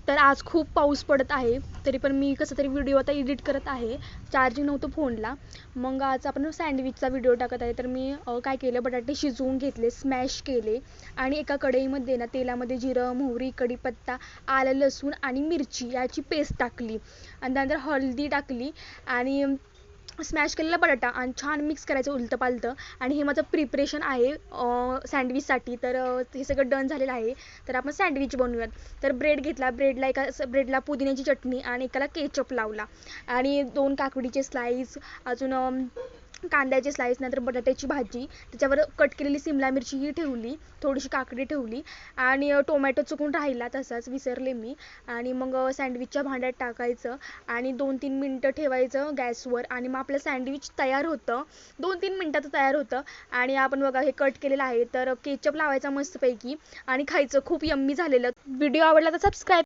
तर आज खूप पाऊस पडत आहे, तरी पण मी कसं तरी व्हिडिओ आता एडिट करत आहे. चार्जिंग नव्हतं फोनला. मग आज आपण सँडविचचा व्हिडिओ टाकत आहे. तर मी काय केलं, बटाटे शिजवून घेतले, स्मॅश केले आणि एका कढईमध्ये ना तेलामध्ये जिरं, मोहरी, कढीपत्ता, आलं, लसूण आणि मिरची याची पेस्ट टाकली आणि त्यानंतर हळदी टाकली आणि स्मॅश केलेला बटाटा आणि छान मिक्स करायचं उलटं पालटं. आणि हे माझं प्रिपरेशन आहे सँडविचसाठी. तर हे सगळं डन झालेलं आहे. तर आपण सँडविच बनवूयात. तर ब्रेड घेतला, ब्रेडला पुदिन्याची चटणी आणि एकाला केचप लावला आणि 2 काकडीचे स्लाईस, अजून कांद्याचे स्लाईस, नंतर बटाट्याची भाजी, त्याच्यावर कट केलेली सिमला मिरची ही ठेवली, थोडीशी काकडी ठेवली आणि टोमॅटो चुकून राहिला तसाच, विसरले मी. आणि मग सँडविचच्या भांड्यात टाकायचं आणि 2-3 मिनटं ठेवायचं गॅसवर आणि मग आपलं सँडविच तयार होतं. 2-3 मिनटात तयार होतं. आणि आपण बघा हे कट केलेलं आहे, तर केचप लावायचा मस्तपैकी आणि खायचं. खूप यम्मी झालेलं. व्हिडिओ आवडला तर सबस्क्राईब